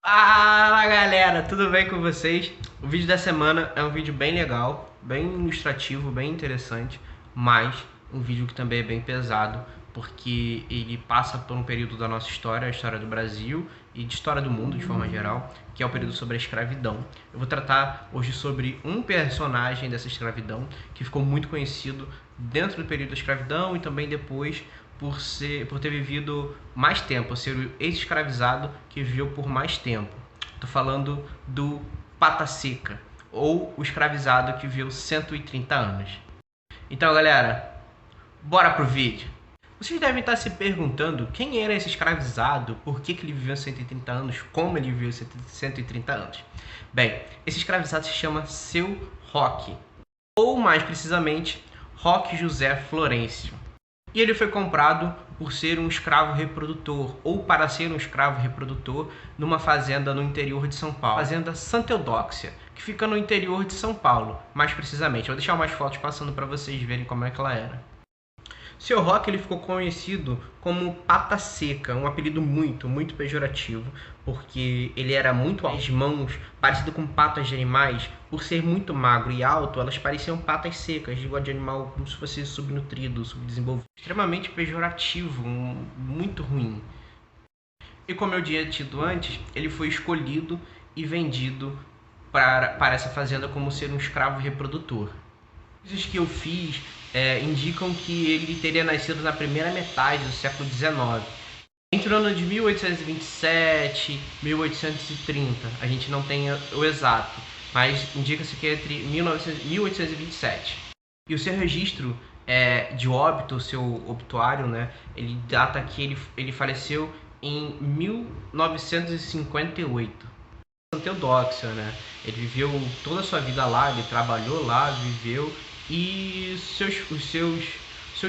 Fala galera, tudo bem com vocês? O vídeo da semana é um vídeo bem legal, bem ilustrativo, bem interessante, mas um vídeo que também é bem pesado, porque ele passa por um período da nossa história, a história do Brasil e de história do mundo de forma geral, que é o período sobre a escravidão. Eu vou tratar hoje sobre um personagem dessa escravidão que ficou muito conhecido dentro do período da escravidão e também depois por ter vivido mais tempo, ser o ex-escravizado que viveu por mais tempo. Estou falando do Pata Seca, ou o escravizado que viveu 130 anos. Então, galera, bora pro vídeo. Vocês devem estar se perguntando quem era esse escravizado, por que ele viveu 130 anos, como ele viveu 130 anos. Bem, esse escravizado se chama Seu Roque, ou mais precisamente, Roque José Florencio. E ele foi comprado por ser um escravo reprodutor, ou para ser um escravo reprodutor, numa fazenda no interior de São Paulo. Fazenda Santa Eudóxia, que fica no interior de São Paulo, mais precisamente. Eu vou deixar umas fotos passando para vocês verem como é que ela era. Seu Roque ele ficou conhecido como Pata Seca, um apelido muito pejorativo, porque ele era muito alto, as mãos parecido com patas de animais, por ser muito magro e alto, elas pareciam patas secas, igual de animal, como se fosse subnutrido, subdesenvolvido. Extremamente pejorativo, muito ruim. E como eu tinha tido antes, ele foi escolhido e vendido para essa fazenda como ser um escravo reprodutor. Coisas que eu fiz indicam que ele teria nascido na primeira metade do século XIX, entre o ano de 1827 e 1830. A gente não tem o exato, mas indica-se que é entre 1900 e 1827. E o seu registro de óbito, o seu obituário, né, ele data que ele faleceu em 1958. Santa Eudóxia, né? Ele viveu toda a sua vida lá, ele trabalhou lá, viveu, e seus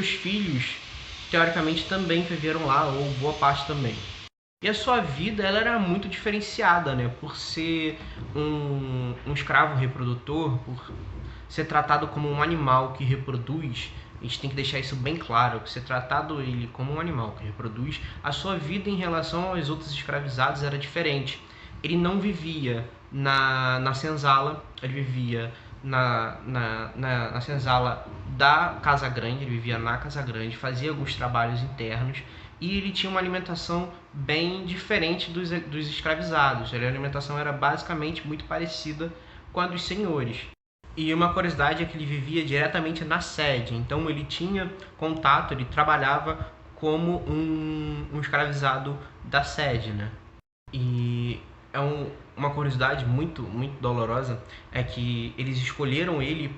filhos, teoricamente, também viveram lá, ou boa parte também. E a sua vida ela era muito diferenciada, né? Por ser um escravo reprodutor, por ser tratado como um animal que reproduz. A gente tem que deixar isso bem claro, que ser tratado ele como um animal que reproduz, a sua vida em relação aos outros escravizados era diferente. Ele não vivia na senzala, ele vivia na senzala da Casa Grande, ele vivia na Casa Grande, fazia alguns trabalhos internos e ele tinha uma alimentação bem diferente dos escravizados. A alimentação era basicamente muito parecida com a dos senhores. E uma curiosidade é que ele vivia diretamente na sede, então ele tinha contato, ele trabalhava como um escravizado da sede, né? E uma curiosidade muito dolorosa é que eles escolheram ele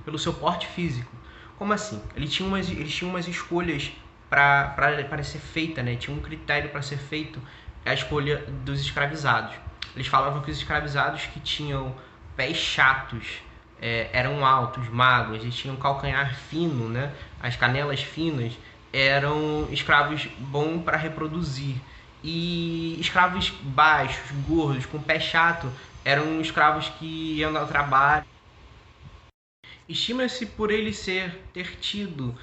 pelo seu porte físico. Como assim? Eles tinham umas escolhas para ser feita, né? Tinha um critério para ser feito a escolha dos escravizados. Eles falavam que os escravizados que tinham pés chatos eram altos, magros, eles tinham calcanhar fino, né? As canelas finas, eram escravos bons para reproduzir. E escravos baixos, gordos, com pé chato, eram escravos que iam ao trabalho. Estima-se por ele ter tido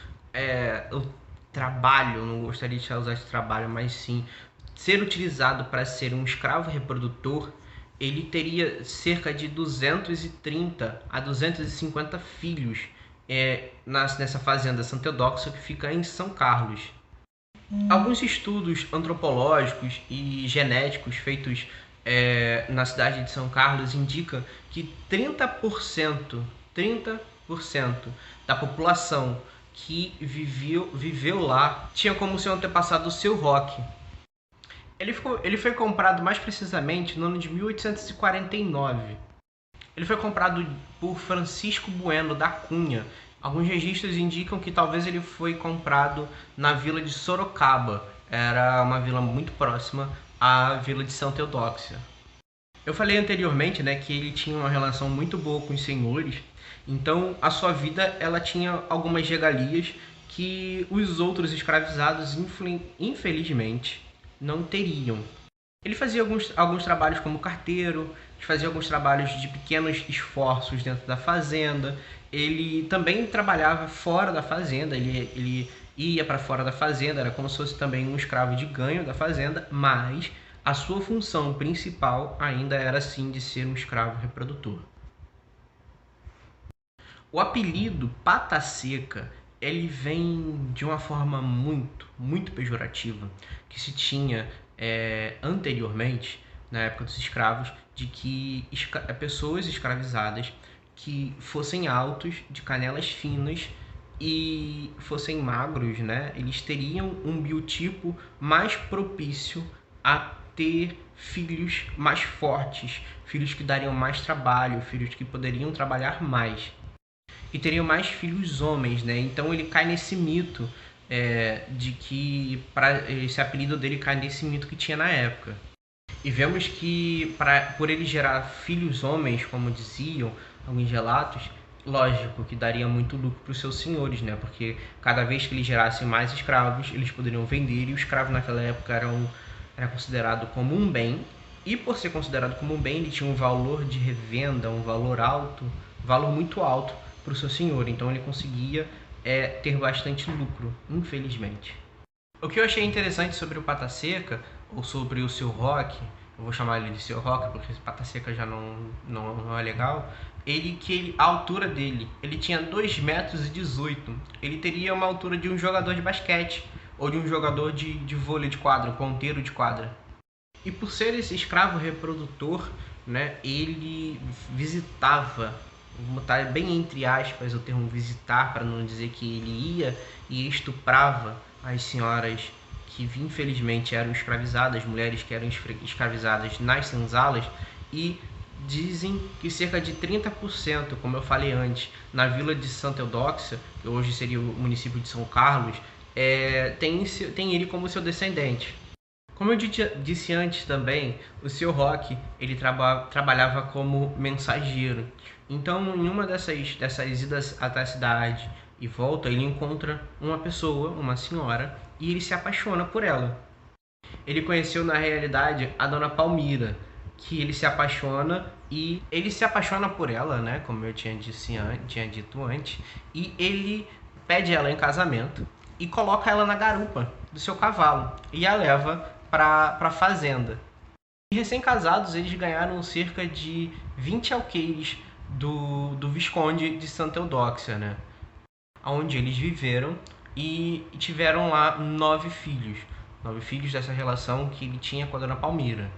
o trabalho, não gostaria de usar esse trabalho, mas sim ser utilizado para ser um escravo reprodutor. Ele teria cerca de 230 a 250 filhos nessa fazenda Santa Eudóxia, que fica em São Carlos. Alguns estudos antropológicos e genéticos feitos na cidade de São Carlos indicam que 30% da população que viveu lá tinha como seu antepassado o Seu Roque. Ele foi comprado mais precisamente no ano de 1849. Ele foi comprado por Francisco Bueno da Cunha. Alguns registros indicam que talvez ele foi comprado na vila de Sorocaba. Era uma vila muito próxima à vila de Santa Eudóxia. Eu falei anteriormente, né, que ele tinha uma relação muito boa com os senhores. Então a sua vida ela tinha algumas regalias que os outros escravizados, infelizmente, não teriam. Ele fazia alguns trabalhos como carteiro, fazia alguns trabalhos de pequenos esforços dentro da fazenda. Ele também trabalhava fora da fazenda, ele ia para fora da fazenda, era como se fosse também um escravo de ganho da fazenda, mas a sua função principal ainda era sim de ser um escravo reprodutor. O apelido Pata Seca, ele vem de uma forma muito pejorativa que se tinha anteriormente, na época dos escravos, de que pessoas escravizadas que fossem altos, de canelas finas e fossem magros, né, eles teriam um biotipo mais propício a ter filhos mais fortes, filhos que dariam mais trabalho, filhos que poderiam trabalhar mais e teriam mais filhos homens, né? Então ele cai nesse mito de que esse apelido dele cai nesse mito que tinha na época. E vemos que por ele gerar filhos homens, como diziam alguns relatos, lógico que daria muito lucro para os seus senhores, né? Porque cada vez que eles gerassem mais escravos, eles poderiam vender, e o escravo naquela época era considerado como um bem, e por ser considerado como um bem, ele tinha um valor de revenda, um valor alto, valor muito alto para o seu senhor. Então ele conseguia ter bastante lucro, infelizmente. O que eu achei interessante sobre o Pata Seca, ou sobre o Seu Rock, eu vou chamar ele de Seu Rock porque Pata Seca já não é legal, a altura dele, ele tinha 2,18 metros, ele teria uma altura de um jogador de basquete, ou de um jogador de vôlei de quadra, ponteiro de quadra. E por ser esse escravo reprodutor, né, ele visitava, vou botar bem entre aspas o termo visitar, para não dizer que ele ia e estuprava as senhoras que infelizmente eram escravizadas, mulheres que eram escravizadas nas senzalas, e dizem que cerca de 30%, como eu falei antes, na vila de Santa Eudóxia, que hoje seria o município de São Carlos, tem ele como seu descendente. Como eu disse antes também, o Seu Rock ele trabalhava como mensageiro. Então, em uma dessas idas até a cidade e volta, ele encontra uma pessoa, uma senhora, e ele se apaixona por ela. Ele conheceu na realidade a Dona Palmira, que ele se apaixona por ela, né, como eu tinha dito antes, e ele pede ela em casamento e coloca ela na garupa do seu cavalo e a leva para a fazenda. E recém-casados, eles ganharam cerca de 20 alqueires do Visconde de Santa Eudóxia, né? Onde eles viveram e tiveram lá 9 filhos. 9 filhos dessa relação que ele tinha com a Dona Palmira.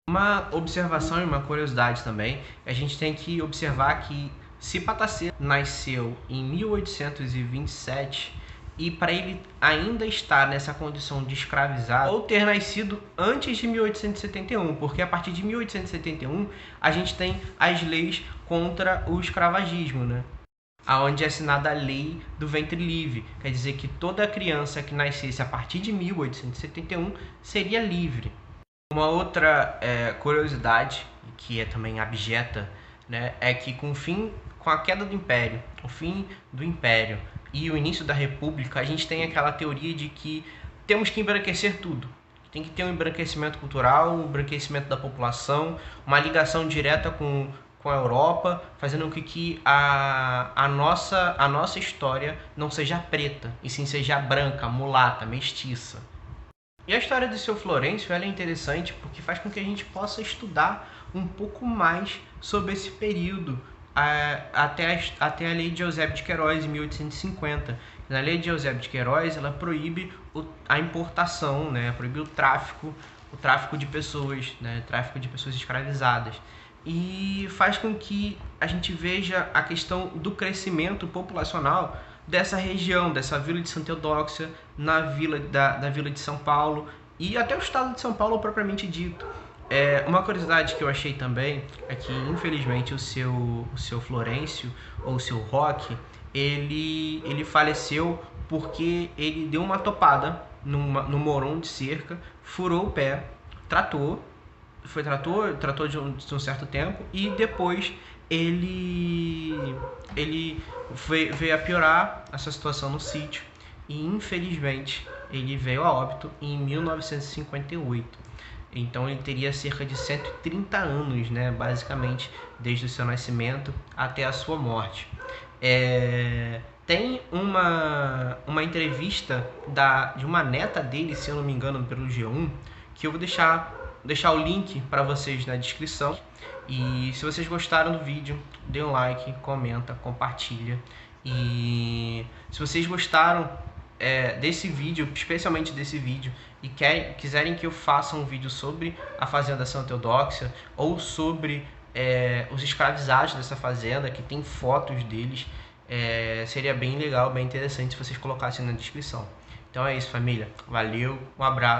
Uma observação e uma curiosidade também, a gente tem que observar que se Pata Seca nasceu em 1827, e para ele ainda estar nessa condição de escravizado, ou ter nascido antes de 1871, porque a partir de 1871 a gente tem as leis contra o escravagismo, né? Onde é assinada a lei do ventre livre, quer dizer que toda criança que nascesse a partir de 1871 seria livre. Uma outra curiosidade, que é também abjeta, né, é que com a queda do Império, o fim do Império e o início da República, a gente tem aquela teoria de que temos que embranquecer tudo. Tem que ter um embranquecimento cultural, um embranquecimento da população, uma ligação direta com a Europa, fazendo com que a nossa história não seja preta, e sim seja branca, mulata, mestiça. E a história do Seu Florencio ela é interessante porque faz com que a gente possa estudar um pouco mais sobre esse período, até a Lei de Eusébio de Queiroz, em 1850. Na Lei de Eusébio de Queiroz, ela proíbe a importação, né, proíbe o tráfico de pessoas, né, tráfico de pessoas escravizadas. E faz com que a gente veja a questão do crescimento populacional dessa região, dessa vila de Santa Eudóxia, da vila de São Paulo e até o estado de São Paulo propriamente dito. Uma curiosidade que eu achei também é que, infelizmente, o seu Florencio, ou o Seu Rock, ele faleceu porque ele deu uma topada no moron de cerca, furou o pé, tratou de um certo tempo, e depois ele veio a piorar essa situação no sítio e, infelizmente, ele veio a óbito em 1958. Então ele teria cerca de 130 anos, né, basicamente, desde o seu nascimento até a sua morte. Tem uma entrevista de uma neta dele, se eu não me engano, pelo G1, que eu vou deixar deixar o link para vocês na descrição. E se vocês gostaram do vídeo, dê um like, comenta, compartilha. E se vocês gostaram desse vídeo, especialmente desse vídeo, e quiserem que eu faça um vídeo sobre a Fazenda Santa Eudóxia ou sobre os escravizados dessa fazenda, que tem fotos deles, seria bem legal, bem interessante se vocês colocassem na descrição. Então é isso, família. Valeu, um abraço.